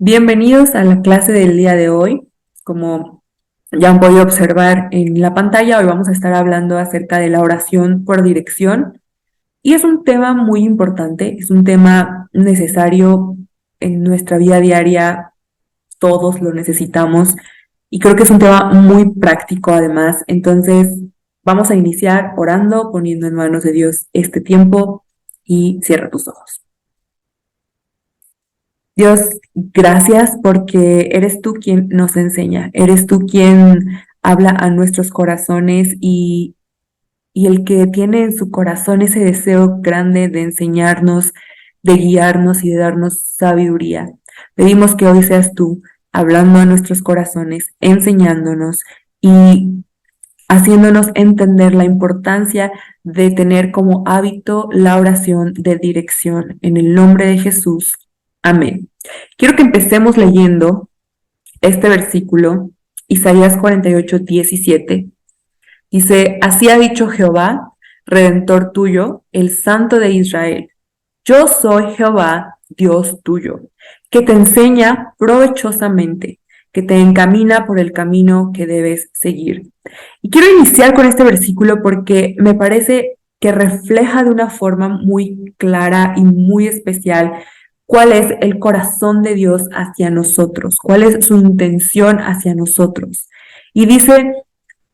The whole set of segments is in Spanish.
Bienvenidos a la clase del día de hoy. Como ya han podido observar en la pantalla, hoy vamos a estar hablando acerca de la oración por dirección y es un tema muy importante, es un tema necesario en nuestra vida diaria, todos lo necesitamos y creo que es un tema muy práctico además. Entonces, vamos a iniciar orando, poniendo en manos de Dios este tiempo y cierra tus ojos. Dios, gracias porque eres tú quien nos enseña, eres tú quien habla a nuestros corazones y el que tiene en su corazón ese deseo grande de enseñarnos, de guiarnos y de darnos sabiduría. Pedimos que hoy seas tú hablando a nuestros corazones, enseñándonos y haciéndonos entender la importancia de tener como hábito la oración de dirección. En el nombre de Jesús. Amén. Quiero que empecemos leyendo este versículo, Isaías 48:17. Dice, así ha dicho Jehová, Redentor tuyo, el Santo de Israel. Yo soy Jehová, Dios tuyo, que te enseña provechosamente, que te encamina por el camino que debes seguir. Y quiero iniciar con este versículo porque me parece que refleja de una forma muy clara y muy especial cuál es el corazón de Dios hacia nosotros, cuál es su intención hacia nosotros. Y dice,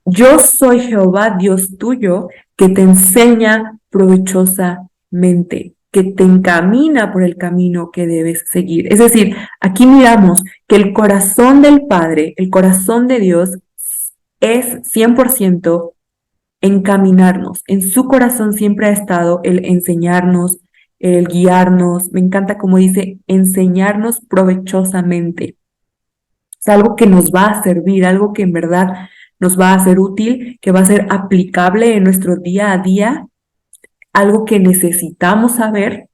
yo soy Jehová, Dios tuyo, que te enseña provechosamente, que te encamina por el camino que debes seguir. Es decir, aquí miramos que el corazón del Padre, el corazón de Dios, es 100% encaminarnos. En su corazón siempre ha estado el enseñarnos, el guiarnos. Me encanta como dice, enseñarnos provechosamente. Es algo que nos va a servir, algo que en verdad nos va a ser útil, que va a ser aplicable en nuestro día a día, algo que necesitamos saber.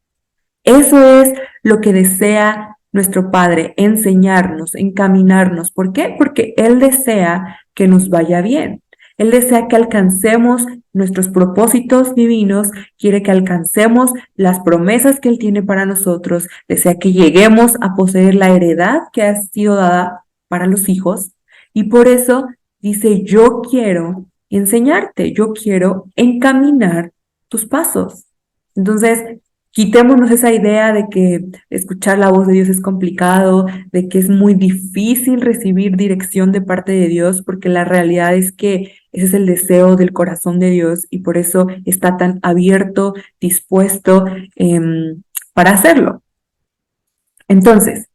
Eso es lo que desea nuestro Padre, enseñarnos, encaminarnos. ¿Por qué? Porque Él desea que nos vaya bien. Él desea que alcancemos nuestros propósitos divinos, quiere que alcancemos las promesas que Él tiene para nosotros, desea que lleguemos a poseer la heredad que ha sido dada para los hijos. Y por eso dice, yo quiero enseñarte, yo quiero encaminar tus pasos. Entonces, quitémonos esa idea de que escuchar la voz de Dios es complicado, de que es muy difícil recibir dirección de parte de Dios, porque la realidad es que ese es el deseo del corazón de Dios y por eso está tan abierto, dispuesto para hacerlo. Entonces,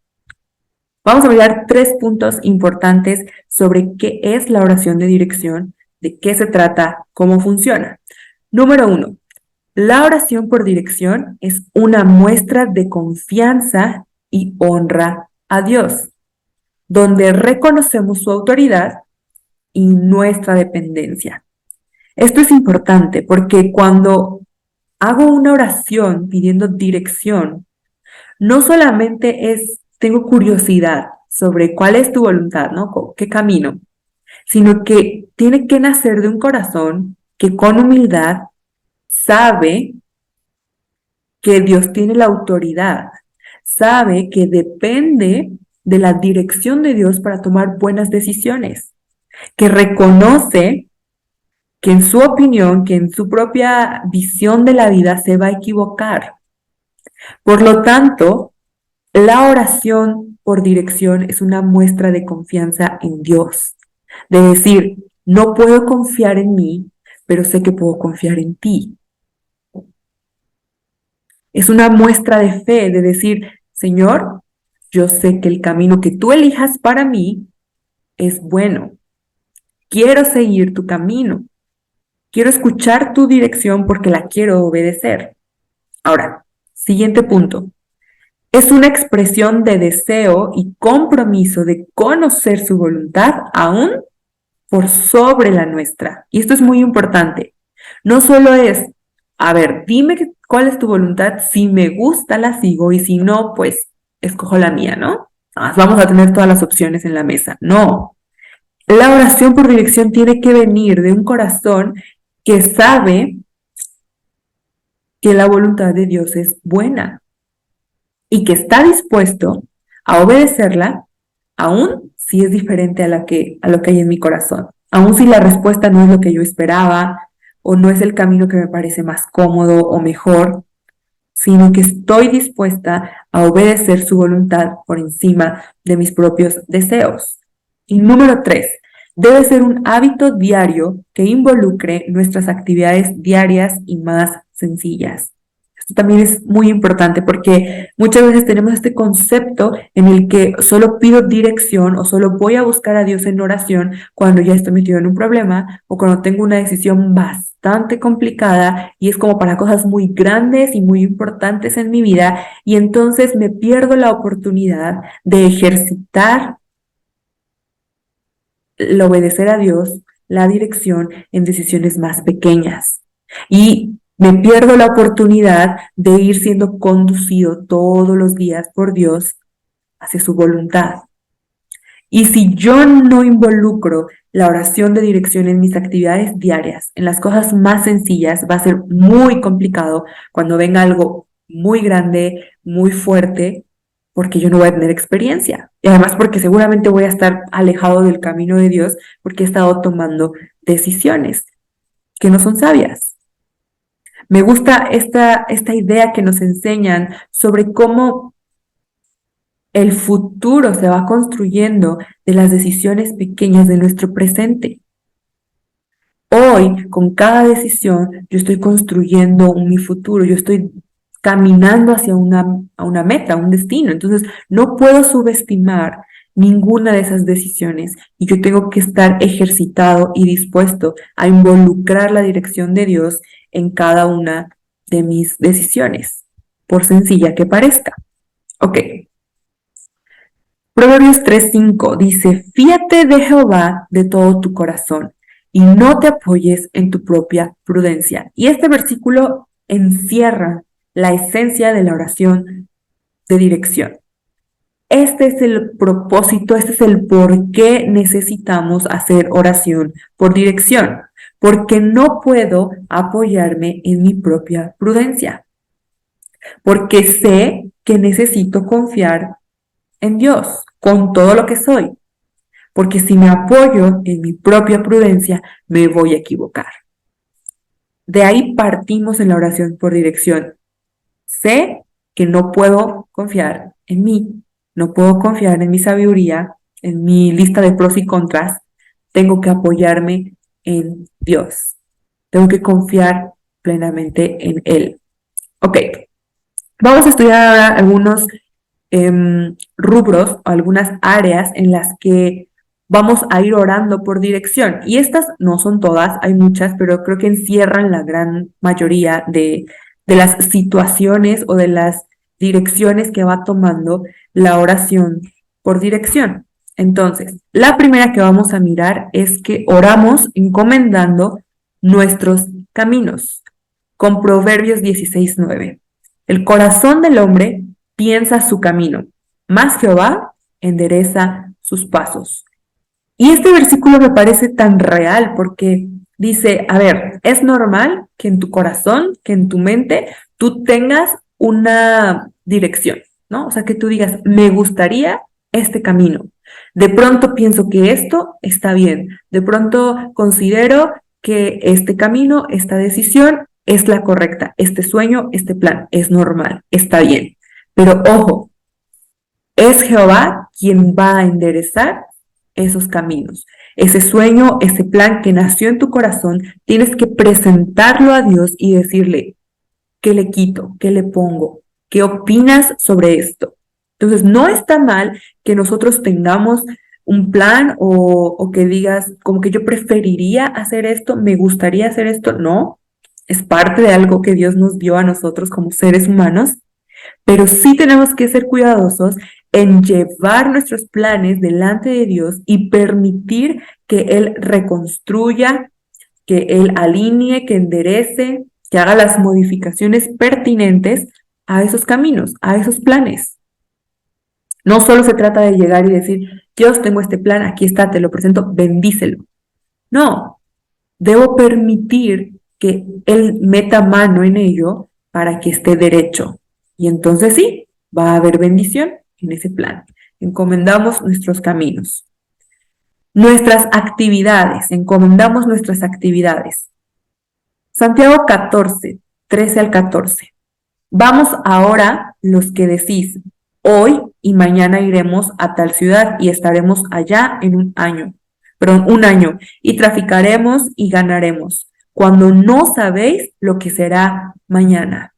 vamos a mirar 3 puntos importantes sobre qué es la oración de dirección, de qué se trata, cómo funciona. Número 1. La oración por dirección es una muestra de confianza y honra a Dios, donde reconocemos su autoridad y nuestra dependencia. Esto es importante porque cuando hago una oración pidiendo dirección, no solamente tengo curiosidad sobre cuál es tu voluntad, ¿no? ¿Qué camino? Sino que tiene que nacer de un corazón que con humildad sabe que Dios tiene la autoridad, sabe que depende de la dirección de Dios para tomar buenas decisiones, que reconoce que en su opinión, que en su propia visión de la vida se va a equivocar. Por lo tanto, la oración por dirección es una muestra de confianza en Dios, de decir, no puedo confiar en mí, pero sé que puedo confiar en ti. Es una muestra de fe, de decir, Señor, yo sé que el camino que tú elijas para mí es bueno. Quiero seguir tu camino. Quiero escuchar tu dirección porque la quiero obedecer. Ahora, siguiente punto. Es una expresión de deseo y compromiso de conocer su voluntad aún por sobre la nuestra. Y esto es muy importante. No solo es, a ver, dime cuál es tu voluntad, si me gusta la sigo y si no, pues escojo la mía, ¿no? Vamos a tener todas las opciones en la mesa. No. La oración por dirección tiene que venir de un corazón que sabe que la voluntad de Dios es buena y que está dispuesto a obedecerla, aún si es diferente a lo que hay en mi corazón, aún si la respuesta no es lo que yo esperaba o no es el camino que me parece más cómodo o mejor, sino que estoy dispuesta a obedecer su voluntad por encima de mis propios deseos. Y número 3, debe ser un hábito diario que involucre nuestras actividades diarias y más sencillas. Esto también es muy importante porque muchas veces tenemos este concepto en el que solo pido dirección o solo voy a buscar a Dios en oración cuando ya estoy metido en un problema o cuando tengo una decisión bastante complicada y es como para cosas muy grandes y muy importantes en mi vida y entonces me pierdo la oportunidad de ejercitar el obedecer a Dios, la dirección en decisiones más pequeñas. Y me pierdo la oportunidad de ir siendo conducido todos los días por Dios hacia su voluntad. Y si yo no involucro la oración de dirección en mis actividades diarias, en las cosas más sencillas, va a ser muy complicado cuando venga algo muy grande, muy fuerte, porque yo no voy a tener experiencia. Y además porque seguramente voy a estar alejado del camino de Dios porque he estado tomando decisiones que no son sabias. Me gusta esta idea que nos enseñan sobre cómo el futuro se va construyendo de las decisiones pequeñas de nuestro presente. Hoy, con cada decisión, yo estoy construyendo mi futuro, yo estoy caminando hacia una meta, un destino. Entonces, no puedo subestimar ninguna de esas decisiones y yo tengo que estar ejercitado y dispuesto a involucrar la dirección de Dios en cada una de mis decisiones, por sencilla que parezca. Ok. Proverbios 3:5 dice, fíate de Jehová de todo tu corazón y no te apoyes en tu propia prudencia. Y este versículo encierra la esencia de la oración de dirección. Este es el propósito, este es el por qué necesitamos hacer oración por dirección, porque no puedo apoyarme en mi propia prudencia, porque sé que necesito confiar en Dios con todo lo que soy, porque si me apoyo en mi propia prudencia, me voy a equivocar. De ahí partimos en la oración por dirección. Sé que no puedo confiar en mí, no puedo confiar en mi sabiduría, en mi lista de pros y contras. Tengo que apoyarme en Dios. Tengo que confiar plenamente en Él. Ok, vamos a estudiar ahora algunos rubros, algunas áreas en las que vamos a ir orando por dirección. Y estas no son todas, hay muchas, pero creo que encierran la gran mayoría de las situaciones o de las direcciones que va tomando la oración por dirección. Entonces, la primera que vamos a mirar es que oramos encomendando nuestros caminos, con Proverbios 16:9. El corazón del hombre piensa su camino, mas Jehová endereza sus pasos. Y este versículo me parece tan real porque dice, a ver, es normal que en tu corazón, que en tu mente, tú tengas una dirección, ¿no? O sea, que tú digas, me gustaría este camino. De pronto pienso que esto está bien. De pronto considero que este camino, esta decisión es la correcta. Este sueño, este plan es normal, está bien. Pero ojo, es Jehová quien va a enderezar esos caminos. Ese sueño, ese plan que nació en tu corazón, tienes que presentarlo a Dios y decirle, ¿qué le quito? ¿Qué le pongo? ¿Qué opinas sobre esto? Entonces, no está mal que nosotros tengamos un plan o que digas, como que yo preferiría hacer esto, me gustaría hacer esto. No, es parte de algo que Dios nos dio a nosotros como seres humanos, pero sí tenemos que ser cuidadosos en llevar nuestros planes delante de Dios y permitir que Él reconstruya, que Él alinee, que enderece, que haga las modificaciones pertinentes a esos caminos, a esos planes. No solo se trata de llegar y decir, Dios, tengo este plan, aquí está, te lo presento, bendícelo. No, debo permitir que Él meta mano en ello para que esté derecho. Y entonces sí, va a haber bendición, en ese plan. Encomendamos nuestros caminos. Nuestras actividades, encomendamos nuestras actividades. Santiago 14, 13 al 14. Vamos ahora los que decís, hoy y mañana iremos a tal ciudad y estaremos allá en un año, y traficaremos y ganaremos, cuando no sabéis lo que será mañana.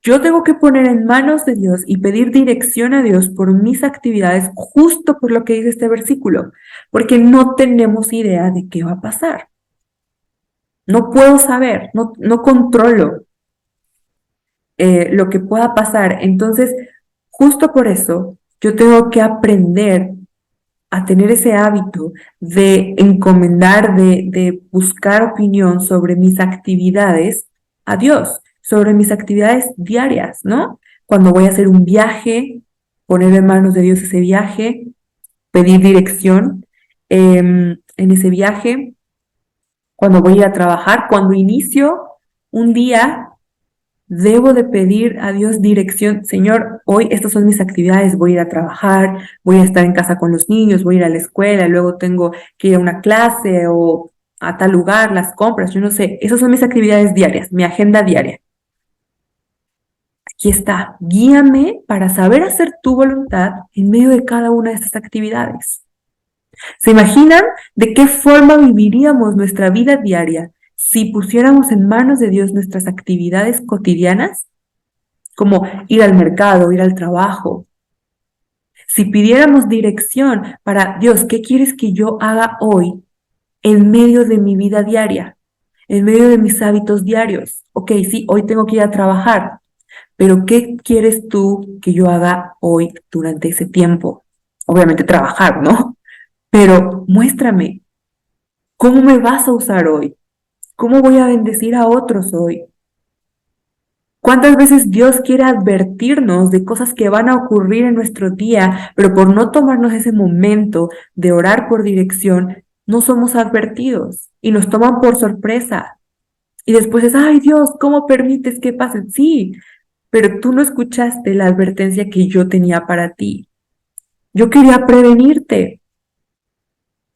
Yo tengo que poner en manos de Dios y pedir dirección a Dios por mis actividades, justo por lo que dice este versículo, porque no tenemos idea de qué va a pasar. No puedo saber, no controlo lo que pueda pasar. Entonces, justo por eso, yo tengo que aprender a tener ese hábito de encomendar, de buscar opinión sobre mis actividades a Dios, sobre mis actividades diarias, ¿no? Cuando voy a hacer un viaje, poner en manos de Dios ese viaje, pedir dirección en ese viaje, cuando voy a ir a trabajar, cuando inicio un día, debo de pedir a Dios dirección. Señor, hoy estas son mis actividades, voy a ir a trabajar, voy a estar en casa con los niños, voy a ir a la escuela, luego tengo que ir a una clase o a tal lugar, las compras, yo no sé. Esas son mis actividades diarias, mi agenda diaria. Aquí está, guíame para saber hacer tu voluntad en medio de cada una de estas actividades. ¿Se imaginan de qué forma viviríamos nuestra vida diaria si pusiéramos en manos de Dios nuestras actividades cotidianas? Como ir al mercado, ir al trabajo. Si pidiéramos dirección para Dios, ¿qué quieres que yo haga hoy en medio de mi vida diaria, en medio de mis hábitos diarios? Ok, sí, hoy tengo que ir a trabajar, pero ¿qué quieres tú que yo haga hoy durante ese tiempo? Obviamente trabajar, ¿no? Pero muéstrame, ¿cómo me vas a usar hoy? ¿Cómo voy a bendecir a otros hoy? ¿Cuántas veces Dios quiere advertirnos de cosas que van a ocurrir en nuestro día, pero por no tomarnos ese momento de orar por dirección, no somos advertidos y nos toman por sorpresa? Y después es, ay Dios, ¿cómo permites que pase? Sí, pero tú no escuchaste la advertencia que yo tenía para ti. Yo quería prevenirte.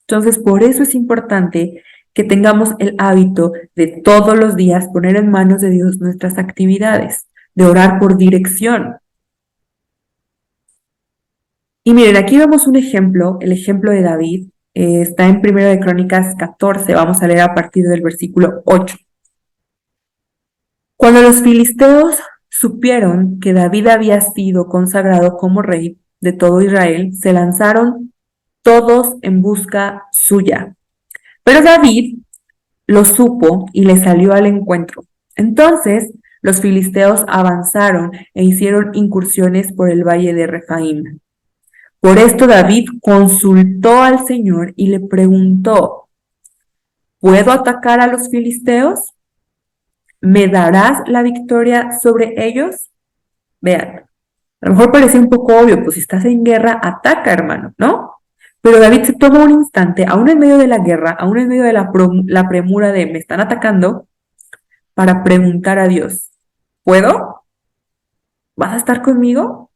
Entonces, por eso es importante que tengamos el hábito de todos los días poner en manos de Dios nuestras actividades, de orar por dirección. Y miren, aquí vemos un ejemplo, el ejemplo de David, está en Primera de Crónicas 14, vamos a leer a partir del versículo 8. Cuando los filisteos supieron que David había sido consagrado como rey de todo Israel, se lanzaron todos en busca suya. Pero David lo supo y le salió al encuentro. Entonces los filisteos avanzaron e hicieron incursiones por el valle de Refaim. Por esto David consultó al Señor y le preguntó, ¿puedo atacar a los filisteos? ¿Me darás la victoria sobre ellos? Vean, a lo mejor parece un poco obvio, pues si estás en guerra, ataca, hermano, ¿no? Pero David se toma un instante, aún en medio de la guerra, aún en medio de la premura de me están atacando, para preguntar a Dios, ¿puedo? ¿Vas a estar conmigo?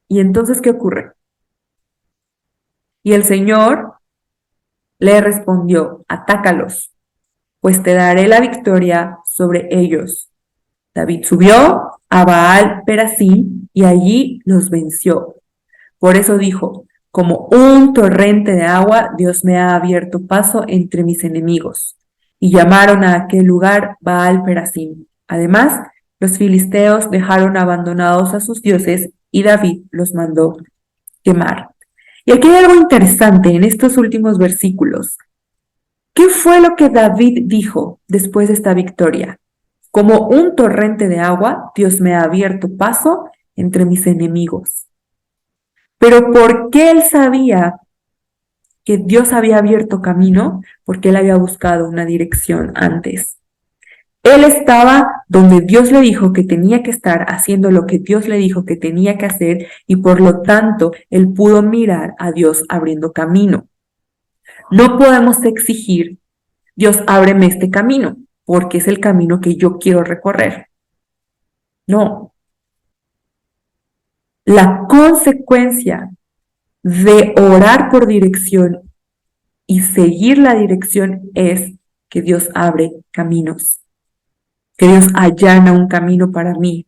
Y entonces, ¿qué ocurre? Y el Señor le respondió, atácalos, pues te daré la victoria sobre ellos. David subió a Baal Perasim y allí los venció. Por eso dijo, como un torrente de agua, Dios me ha abierto paso entre mis enemigos. Y llamaron a aquel lugar Baal Perasim. Además, los filisteos dejaron abandonados a sus dioses y David los mandó quemar. Y aquí hay algo interesante en estos últimos versículos. ¿Qué fue lo que David dijo después de esta victoria? Como un torrente de agua, Dios me ha abierto paso entre mis enemigos. Pero ¿por qué él sabía que Dios había abierto camino? Porque él había buscado una dirección antes. Él estaba donde Dios le dijo que tenía que estar, haciendo lo que Dios le dijo que tenía que hacer, y por lo tanto él pudo mirar a Dios abriendo camino. No podemos exigir, Dios, ábreme este camino, porque es el camino que yo quiero recorrer. No, La consecuencia de orar por dirección y seguir la dirección es que Dios abre caminos, que Dios allana un camino para mí,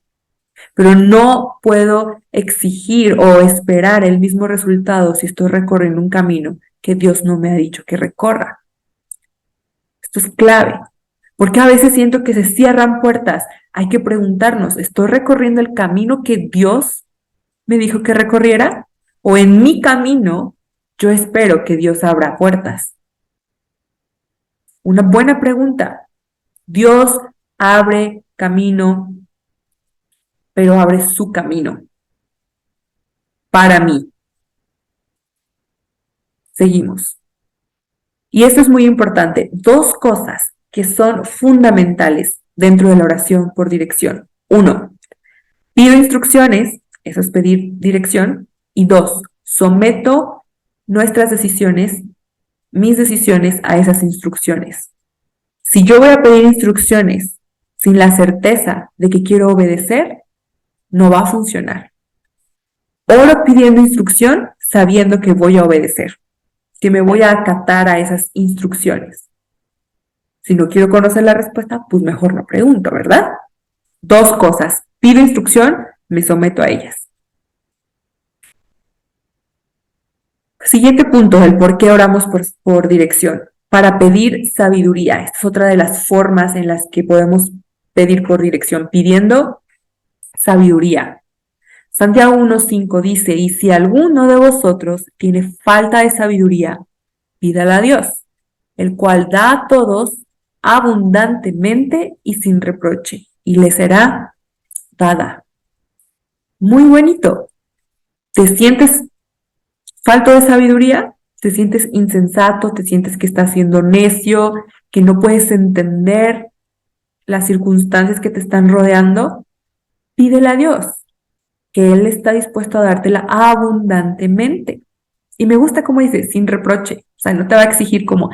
pero no puedo exigir o esperar el mismo resultado si estoy recorriendo un camino que Dios no me ha dicho que recorra. Esto es clave, porque a veces siento que se cierran puertas. Hay que preguntarnos, ¿estoy recorriendo el camino que Dios me dijo que recorriera? ¿O en mi camino yo espero que Dios abra puertas? Una buena pregunta. Dios abre camino, pero abre su camino para mí. Seguimos. Y esto es muy importante. Dos cosas que son fundamentales dentro de la oración por dirección. Uno, pido instrucciones, eso es pedir dirección. Y dos, someto nuestras decisiones, mis decisiones a esas instrucciones. Si yo voy a pedir instrucciones sin la certeza de que quiero obedecer, no va a funcionar. Oro pidiendo instrucción sabiendo que voy a obedecer, que me voy a acatar a esas instrucciones. Si no quiero conocer la respuesta, pues mejor no pregunto, ¿verdad? Dos cosas. Pido instrucción, me someto a ellas. Siguiente punto, el por qué oramos por dirección. Para pedir sabiduría. Esta es otra de las formas en las que podemos pedir por dirección, pidiendo sabiduría. Santiago 1.5 dice, y si alguno de vosotros tiene falta de sabiduría, pídala a Dios, el cual da a todos abundantemente y sin reproche, y le será dada. Muy bonito. ¿Te sientes falto de sabiduría? ¿Te sientes insensato? ¿Te sientes que estás siendo necio? ¿Que no puedes entender las circunstancias que te están rodeando? Pídele a Dios, que Él está dispuesto a dártela abundantemente. Y me gusta como dice, sin reproche. O sea, no te va a exigir como,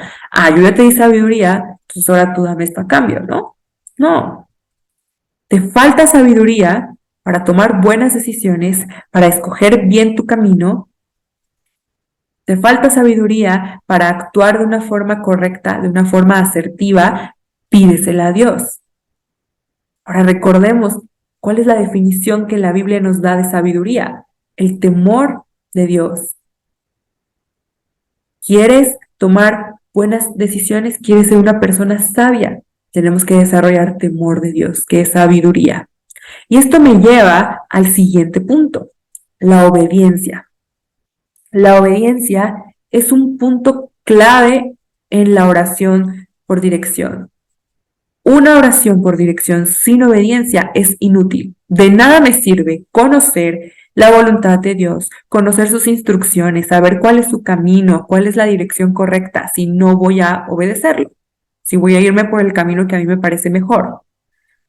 yo ya te di sabiduría, entonces ahora tú dame esto a cambio, ¿no? No. Te falta sabiduría para tomar buenas decisiones, para escoger bien tu camino. Te falta sabiduría para actuar de una forma correcta, de una forma asertiva. Pídesela a Dios. Ahora recordemos cuál es la definición que la Biblia nos da de sabiduría. El temor de Dios. ¿Quieres tomar buenas decisiones? ¿Quieres ser una persona sabia? Tenemos que desarrollar temor de Dios, que es sabiduría. Y esto me lleva al siguiente punto, la obediencia. La obediencia es un punto clave en la oración por dirección. Una oración por dirección sin obediencia es inútil. De nada me sirve conocer la voluntad de Dios, conocer sus instrucciones, saber cuál es su camino, cuál es la dirección correcta, si no voy a obedecerlo, si voy a irme por el camino que a mí me parece mejor.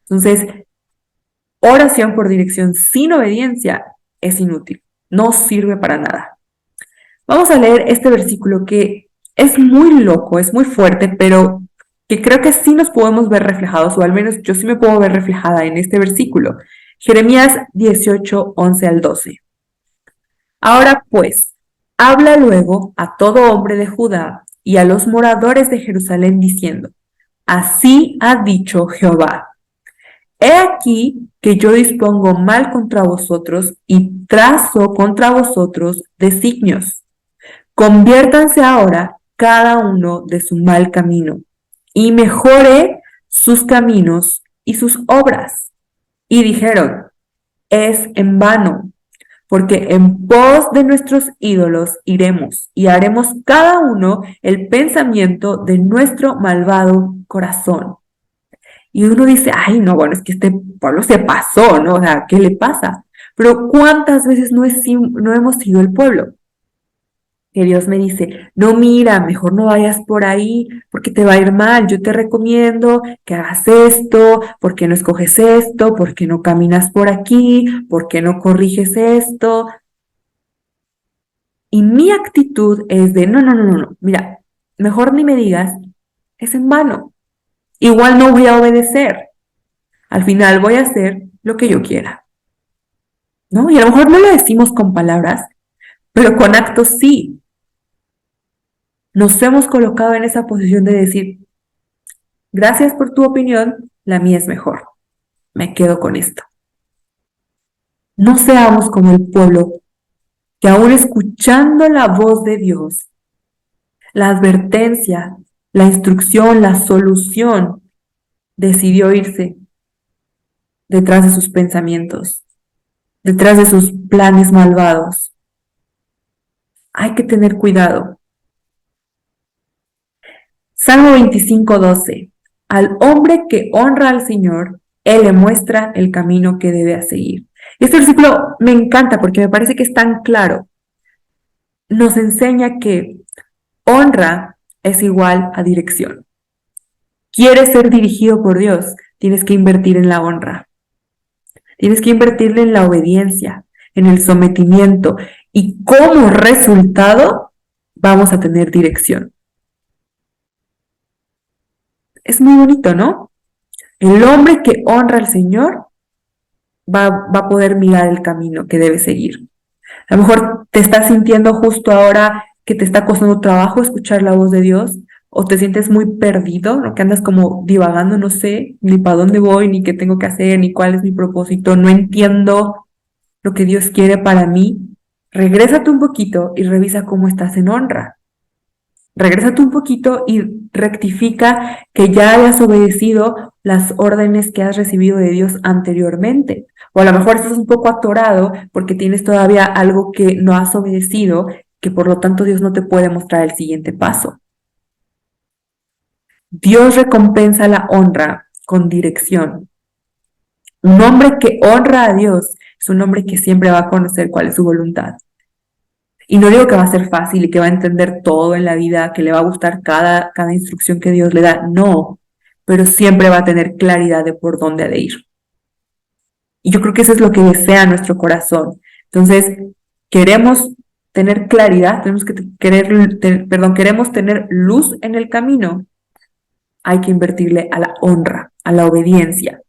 Entonces, oración por dirección sin obediencia es inútil, no sirve para nada. Vamos a leer este versículo que es muy loco, es muy fuerte, pero que creo que sí nos podemos ver reflejados, o al menos yo sí me puedo ver reflejada en este versículo. Jeremías 18, 11 al 12. Ahora pues, habla luego a todo hombre de Judá y a los moradores de Jerusalén diciendo, así ha dicho Jehová. He aquí que yo dispongo mal contra vosotros y trazo contra vosotros designios. Conviértanse ahora cada uno de su mal camino y mejore sus caminos y sus obras. Y dijeron, es en vano, porque en pos de nuestros ídolos iremos y haremos cada uno el pensamiento de nuestro malvado corazón. Y uno dice, ay, no, bueno, es que este pueblo se pasó, ¿no? O sea, ¿qué le pasa? Pero ¿cuántas veces no hemos sido el pueblo? Que Dios me dice, no, mira, mejor no vayas por ahí porque te va a ir mal. Yo te recomiendo que hagas esto, porque no escoges esto, porque no caminas por aquí, porque no corriges esto. Y mi actitud es de, no, no, no, no, no, mira, mejor ni me digas, es en vano. Igual no voy a obedecer. Al final voy a hacer lo que yo quiera. ¿no? Y a lo mejor no lo decimos con palabras, pero con actos sí. Nos hemos colocado en esa posición de decir, gracias por tu opinión, la mía es mejor. Me quedo con esto. No seamos como el pueblo que aún escuchando la voz de Dios, la advertencia, la instrucción, la solución, decidió irse detrás de sus pensamientos, detrás de sus planes malvados. Hay que tener cuidado. Salmo 25:12. Al hombre que honra al Señor, Él le muestra el camino que debe seguir. Este versículo me encanta porque me parece que es tan claro. Nos enseña que honra es igual a dirección. ¿Quieres ser dirigido por Dios? Tienes que invertir en la honra. Tienes que invertirle en la obediencia, en el sometimiento. Y como resultado, vamos a tener dirección. Es muy bonito, ¿no? El hombre que honra al Señor va a poder mirar el camino que debe seguir. A lo mejor te estás sintiendo justo ahora que te está costando trabajo escuchar la voz de Dios, o te sientes muy perdido, ¿no? Que andas como divagando, no sé ni para dónde voy, ni qué tengo que hacer, ni cuál es mi propósito, no entiendo lo que Dios quiere para mí. Regrésate un poquito y revisa cómo estás en honra. Regrésate un poquito y rectifica que ya hayas obedecido las órdenes que has recibido de Dios anteriormente. O a lo mejor estás un poco atorado porque tienes todavía algo que no has obedecido, que por lo tanto Dios no te puede mostrar el siguiente paso. Dios recompensa la honra con dirección. Un hombre que honra a Dios es un hombre que siempre va a conocer cuál es su voluntad. Y no digo que va a ser fácil y que va a entender todo en la vida, que le va a gustar cada instrucción que Dios le da, no, pero siempre va a tener claridad de por dónde ha de ir. Y yo creo que eso es lo que desea nuestro corazón. Entonces, queremos tener claridad, queremos tener luz en el camino, hay que invertirle a la honra, a la obediencia.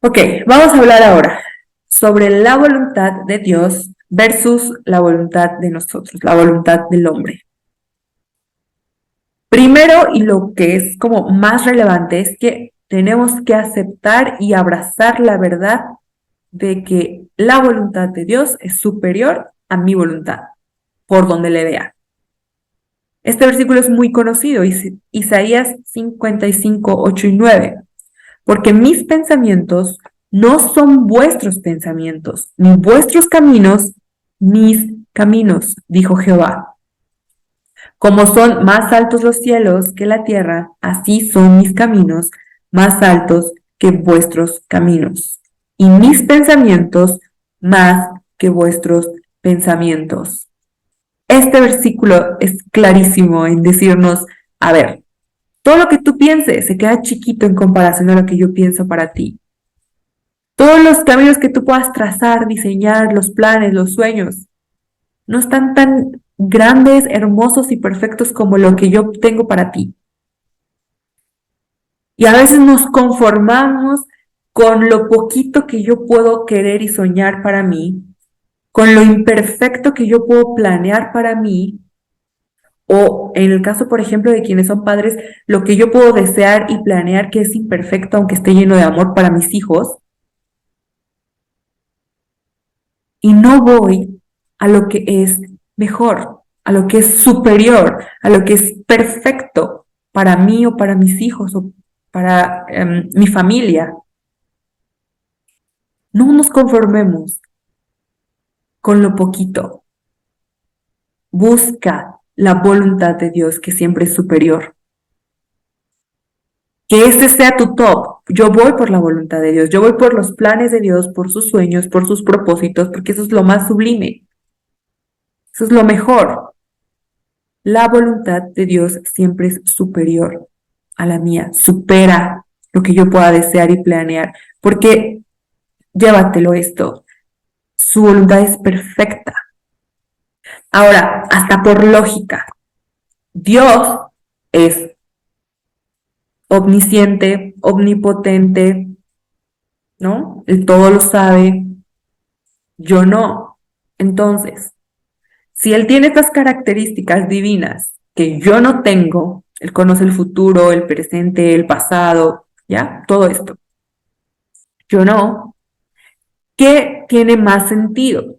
Ok, vamos a hablar ahora sobre la voluntad de Dios versus la voluntad de nosotros, la voluntad del hombre. Primero, y lo que es como más relevante, es que tenemos que aceptar y abrazar la verdad de que la voluntad de Dios es superior a mi voluntad, por donde le vea. Este versículo es muy conocido, Isaías 55, 8 y 9. Porque mis pensamientos no son vuestros pensamientos, ni vuestros caminos, mis caminos, dijo Jehová. Como son más altos los cielos que la tierra, así son mis caminos más altos que vuestros caminos, y mis pensamientos más que vuestros pensamientos. Este versículo es clarísimo en decirnos, a ver, todo lo que tú pienses se queda chiquito en comparación a lo que yo pienso para ti. Todos los caminos que tú puedas trazar, diseñar, los planes, los sueños, no están tan grandes, hermosos y perfectos como lo que yo tengo para ti. Y a veces nos conformamos con lo poquito que yo puedo querer y soñar para mí, con lo imperfecto que yo puedo planear para mí, o en el caso, por ejemplo, de quienes son padres, lo que yo puedo desear y planear que es imperfecto, aunque esté lleno de amor para mis hijos, y no voy a lo que es mejor, a lo que es superior, a lo que es perfecto para mí o para mis hijos o para mi familia. No nos conformemos con lo poquito. Busca la voluntad de Dios que siempre es superior. Que este sea tu top. Yo voy por la voluntad de Dios, yo voy por los planes de Dios, por sus sueños, por sus propósitos, porque eso es lo más sublime. Eso es lo mejor. La voluntad de Dios siempre es superior a la mía, supera lo que yo pueda desear y planear, porque llévatelo esto, su voluntad es perfecta. Ahora, hasta por lógica, Dios es omnisciente, omnipotente, ¿no? Él todo lo sabe, yo no. Entonces, si Él tiene estas características divinas que yo no tengo, Él conoce el futuro, el presente, el pasado, ¿ya? Todo esto. Yo no. ¿Qué tiene más sentido?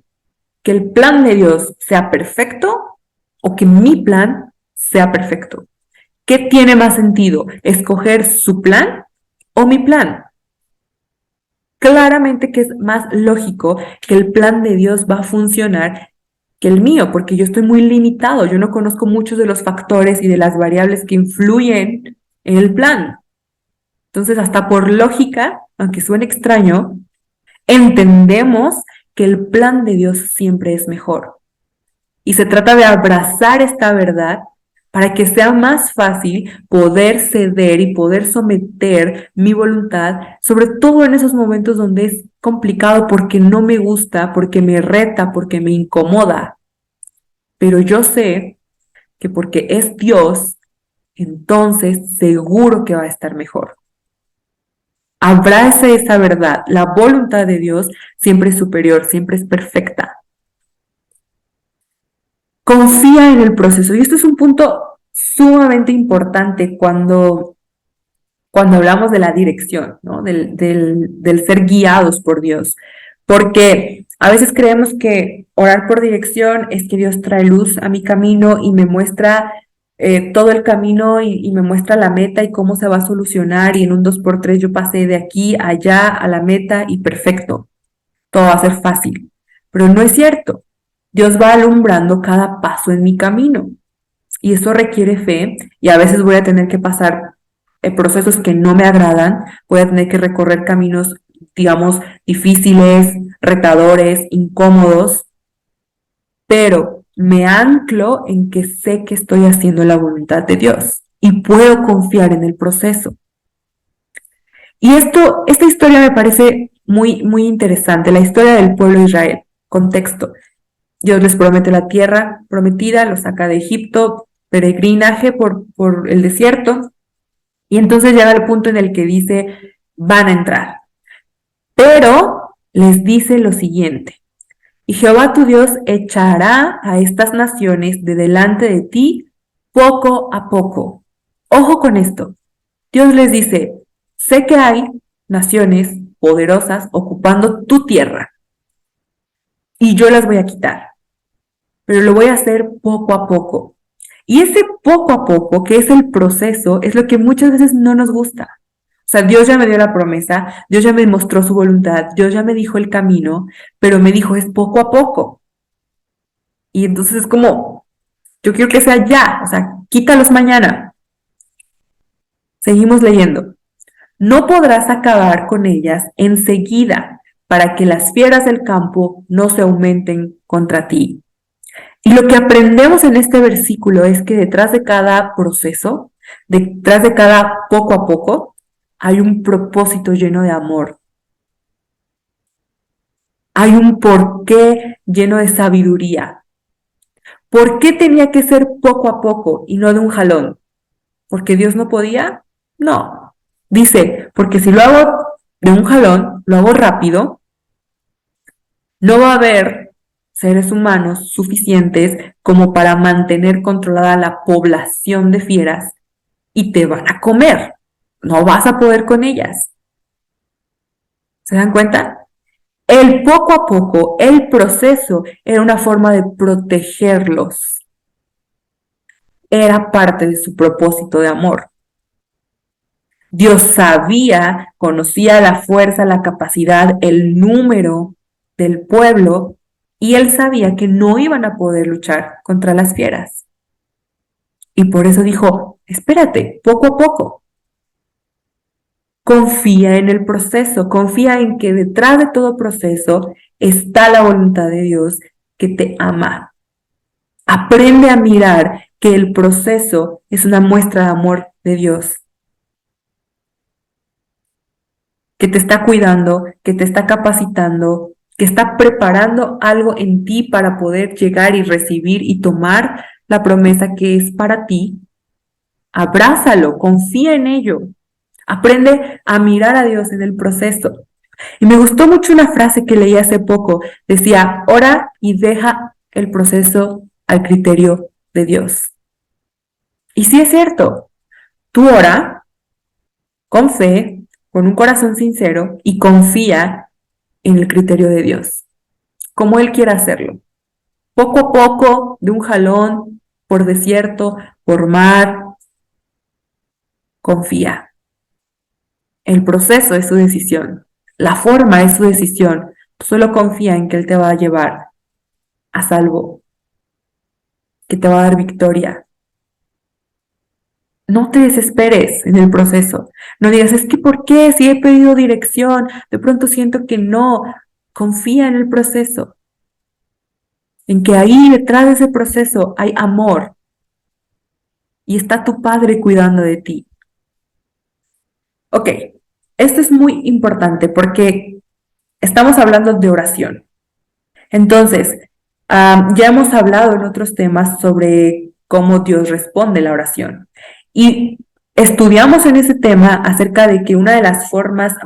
¿Que el plan de Dios sea perfecto o que mi plan sea perfecto? ¿Qué tiene más sentido? ¿Escoger su plan o mi plan? Claramente que es más lógico que el plan de Dios va a funcionar que el mío, porque yo estoy muy limitado, yo no conozco muchos de los factores y de las variables que influyen en el plan. Entonces, hasta por lógica, aunque suene extraño, entendemos que el plan de Dios siempre es mejor. Y se trata de abrazar esta verdad para que sea más fácil poder ceder y poder someter mi voluntad, sobre todo en esos momentos donde es complicado porque no me gusta, porque me reta, porque me incomoda. Pero yo sé que porque es Dios, entonces seguro que va a estar mejor. Abrace esa verdad. La voluntad de Dios siempre es superior, siempre es perfecta. Confía en el proceso. Y esto es un punto sumamente importante cuando hablamos de la dirección, ¿no? Del ser guiados por Dios. Porque a veces creemos que orar por dirección es que Dios trae luz a mi camino y me muestra todo el camino y me muestra la meta y cómo se va a solucionar. Y en un 2x3 yo pasé de aquí a allá a la meta y perfecto, todo va a ser fácil. Pero no es cierto. Dios va alumbrando cada paso en mi camino. Y eso requiere fe y a veces voy a tener que pasar procesos que no me agradan, voy a tener que recorrer caminos, digamos, difíciles, retadores, incómodos, pero me anclo en que sé que estoy haciendo la voluntad de Dios y puedo confiar en el proceso. Y esta historia me parece muy, muy interesante, la historia del pueblo de Israel. Contexto. Dios les promete la tierra prometida, los saca de Egipto, peregrinaje por el desierto, y entonces llega el punto en el que dice, van a entrar. Pero les dice lo siguiente, y Jehová tu Dios echará a estas naciones de delante de ti poco a poco. Ojo con esto. Dios les dice, sé que hay naciones poderosas ocupando tu tierra, y yo las voy a quitar, pero lo voy a hacer poco a poco. Y ese poco a poco, que es el proceso, es lo que muchas veces no nos gusta. O sea, Dios ya me dio la promesa, Dios ya me mostró su voluntad, Dios ya me dijo el camino, pero me dijo es poco a poco. Y entonces es como, yo quiero que sea ya, o sea, quítalos mañana. Seguimos leyendo. No podrás acabar con ellas enseguida para que las fieras del campo no se aumenten contra ti. Y lo que aprendemos en este versículo es que detrás de cada proceso, detrás de cada poco a poco, hay un propósito lleno de amor. Hay un porqué lleno de sabiduría. ¿Por qué tenía que ser poco a poco y no de un jalón? ¿Porque Dios no podía? No. Dice, porque si lo hago de un jalón, lo hago rápido, no va a haber seres humanos suficientes como para mantener controlada la población de fieras y te van a comer. No vas a poder con ellas. ¿Se dan cuenta? El poco a poco, el proceso era una forma de protegerlos. Era parte de su propósito de amor. Dios sabía, conocía la fuerza, la capacidad, el número del pueblo y él sabía que no iban a poder luchar contra las fieras. Y por eso dijo, espérate, poco a poco. Confía en el proceso, confía en que detrás de todo proceso está la voluntad de Dios que te ama. Aprende a mirar que el proceso es una muestra de amor de Dios, que te está cuidando, que te está capacitando, que está preparando algo en ti para poder llegar y recibir y tomar la promesa que es para ti. Abrázalo, confía en ello. Aprende a mirar a Dios en el proceso. Y me gustó mucho una frase que leí hace poco. Decía, ora y deja el proceso al criterio de Dios. Y sí es cierto, tú ora con fe, con un corazón sincero y confía en el criterio de Dios, como Él quiera hacerlo. Poco a poco, de un jalón, por desierto, por mar, confía. El proceso es su decisión, la forma es su decisión. Solo confía en que Él te va a llevar a salvo, que te va a dar victoria. No te desesperes en el proceso. No digas, es que ¿por qué? Si he pedido dirección, de pronto siento que no. Confía en el proceso, en que ahí detrás de ese proceso hay amor y está tu Padre cuidando de ti. Ok, esto es muy importante porque estamos hablando de oración. Entonces, ya hemos hablado en otros temas sobre cómo Dios responde la oración. Y estudiamos en ese tema acerca de que una de las formas,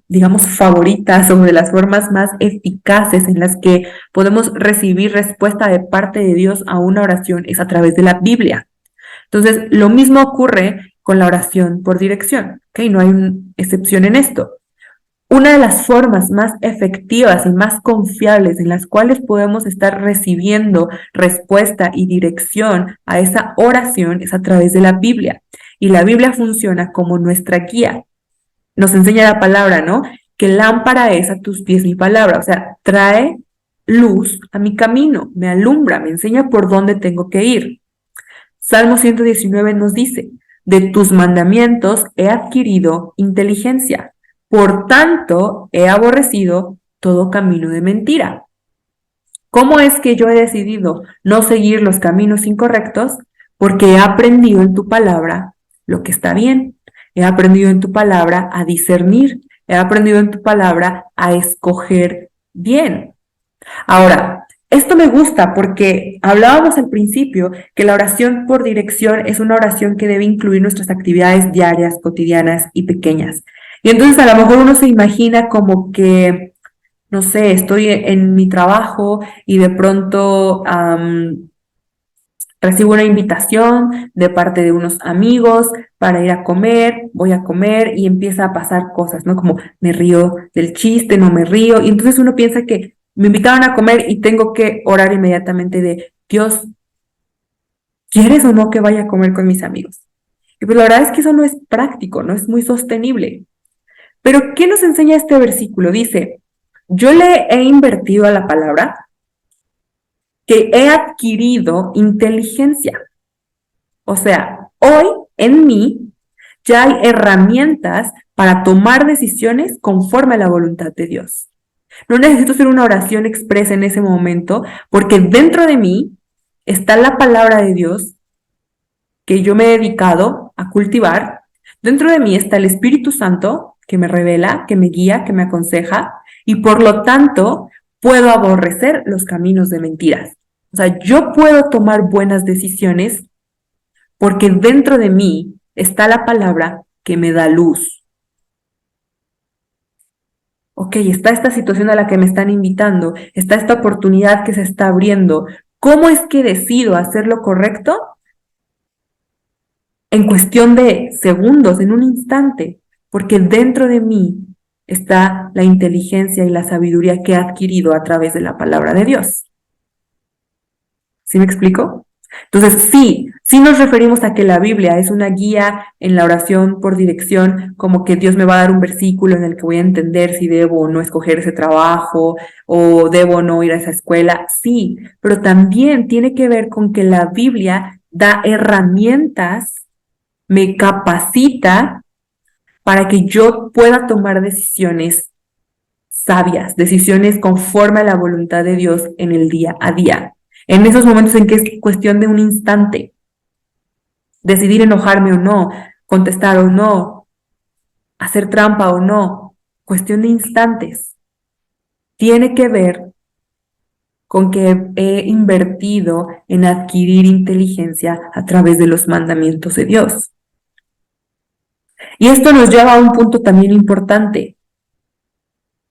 digamos, favoritas o de las formas más eficaces en las que podemos recibir respuesta de parte de Dios a una oración es a través de la Biblia. Entonces, lo mismo ocurre con la oración por dirección, ¿ok? No hay una excepción en esto. Una de las formas más efectivas y más confiables en las cuales podemos estar recibiendo respuesta y dirección a esa oración es a través de la Biblia. Y la Biblia funciona como nuestra guía. Nos enseña la palabra, ¿no? Que lámpara es a tus pies mi palabra. O sea, trae luz a mi camino, me alumbra, me enseña por dónde tengo que ir. Salmo 119 nos dice, de tus mandamientos he adquirido inteligencia, por tanto he aborrecido todo camino de mentira. ¿Cómo es que yo he decidido no seguir los caminos incorrectos? Porque he aprendido en tu palabra lo que está bien, he aprendido en tu palabra a discernir, he aprendido en tu palabra a escoger bien. Ahora, esto me gusta porque hablábamos al principio que la oración por dirección es una oración que debe incluir nuestras actividades diarias, cotidianas y pequeñas. Y entonces a lo mejor uno se imagina como que, no sé, estoy en mi trabajo y de pronto recibo una invitación de parte de unos amigos para ir a comer, voy a comer y empieza a pasar cosas, ¿no? Como me río del chiste, no me río, y entonces uno piensa que me invitaron a comer y tengo que orar inmediatamente de, Dios, ¿quieres o no que vaya a comer con mis amigos? Y pues la verdad es que eso no es práctico, no es muy sostenible. Pero ¿qué nos enseña este versículo? Dice, yo le he invertido a la palabra que he adquirido inteligencia. O sea, hoy en mí ya hay herramientas para tomar decisiones conforme a la voluntad de Dios. No necesito hacer una oración expresa en ese momento, porque dentro de mí está la palabra de Dios que yo me he dedicado a cultivar. Dentro de mí está el Espíritu Santo que me revela, que me guía, que me aconseja, y por lo tanto puedo aborrecer los caminos de mentiras. O sea, yo puedo tomar buenas decisiones porque dentro de mí está la palabra que me da luz. Ok, está esta situación a la que me están invitando, está esta oportunidad que se está abriendo. ¿Cómo es que decido hacer lo correcto? En cuestión de segundos, en un instante, porque dentro de mí está la inteligencia y la sabiduría que he adquirido a través de la palabra de Dios. ¿Sí me explico? Entonces, sí nos referimos a que la Biblia es una guía en la oración por dirección, como que Dios me va a dar un versículo en el que voy a entender si debo o no escoger ese trabajo o debo o no ir a esa escuela. Sí, pero también tiene que ver con que la Biblia da herramientas, me capacita para que yo pueda tomar decisiones sabias, decisiones conforme a la voluntad de Dios en el día a día. En esos momentos en que es cuestión de un instante, decidir enojarme o no, contestar o no, hacer trampa o no, cuestión de instantes. Tiene que ver con que he invertido en adquirir inteligencia a través de los mandamientos de Dios. Y esto nos lleva a un punto también importante.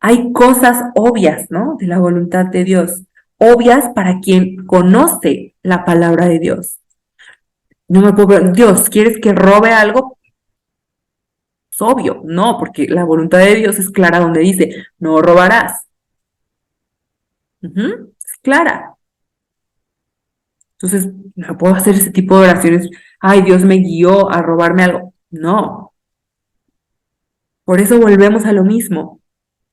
Hay cosas obvias, ¿no? De la voluntad de Dios, obvias para quien conoce la palabra de Dios. No me puedo, Dios, ¿quieres que robe algo? Es obvio, no, porque la voluntad de Dios es clara donde dice, no robarás. Es clara. Entonces, no puedo hacer ese tipo de oraciones. Ay, Dios me guió a robarme algo. No, por eso volvemos a lo mismo.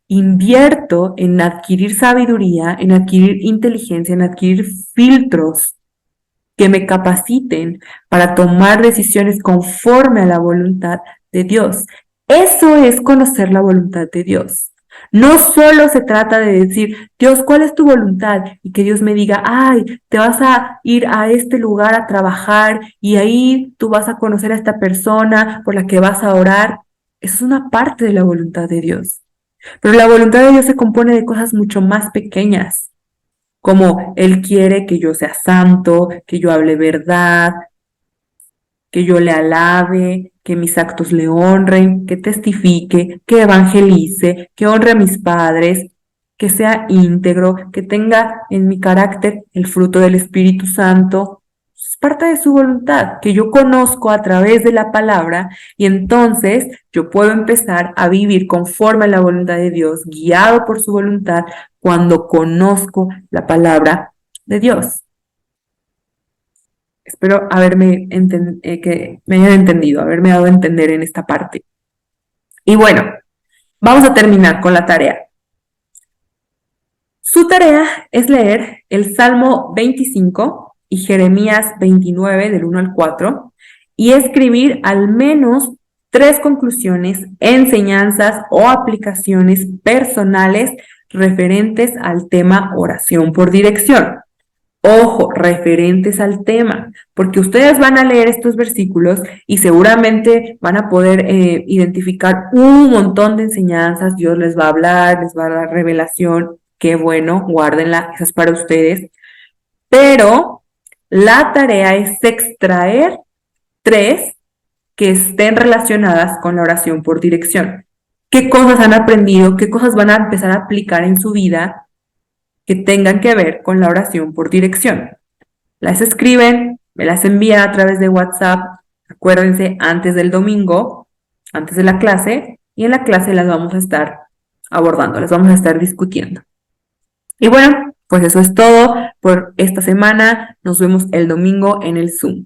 Invierto en adquirir sabiduría, en adquirir inteligencia, en adquirir filtros que me capaciten para tomar decisiones conforme a la voluntad de Dios. Eso es conocer la voluntad de Dios. No solo se trata de decir, Dios, ¿cuál es tu voluntad? Y que Dios me diga, ay, te vas a ir a este lugar a trabajar y ahí tú vas a conocer a esta persona por la que vas a orar. Eso es una parte de la voluntad de Dios. Pero la voluntad de Dios se compone de cosas mucho más pequeñas, como Él quiere que yo sea santo, que yo hable verdad, que yo le alabe, que mis actos le honren, que testifique, que evangelice, que honre a mis padres, que sea íntegro, que tenga en mi carácter el fruto del Espíritu Santo. Es parte de su voluntad, que yo conozco a través de la palabra y entonces yo puedo empezar a vivir conforme a la voluntad de Dios, guiado por su voluntad, cuando conozco la palabra de Dios. Espero que me hayan entendido, haberme dado a entender en esta parte. Y bueno, vamos a terminar con la tarea. Su tarea es leer el Salmo 25 y Jeremías 29 del 1 al 4 y escribir al menos 3 conclusiones, enseñanzas o aplicaciones personales referentes al tema oración por dirección. Ojo, referentes al tema, porque ustedes van a leer estos versículos y seguramente van a poder identificar un montón de enseñanzas, Dios les va a hablar, les va a dar revelación, qué bueno, guárdenla, esa es para ustedes, pero la tarea es extraer 3 que estén relacionadas con la oración por dirección. ¿Qué cosas han aprendido? ¿Qué cosas van a empezar a aplicar en su vida que tengan que ver con la oración por dirección? Las escriben, me las envían a través de WhatsApp, acuérdense, antes del domingo, antes de la clase, y en la clase las vamos a estar abordando, las vamos a estar discutiendo. Y bueno, pues eso es todo por esta semana. Nos vemos el domingo en el Zoom.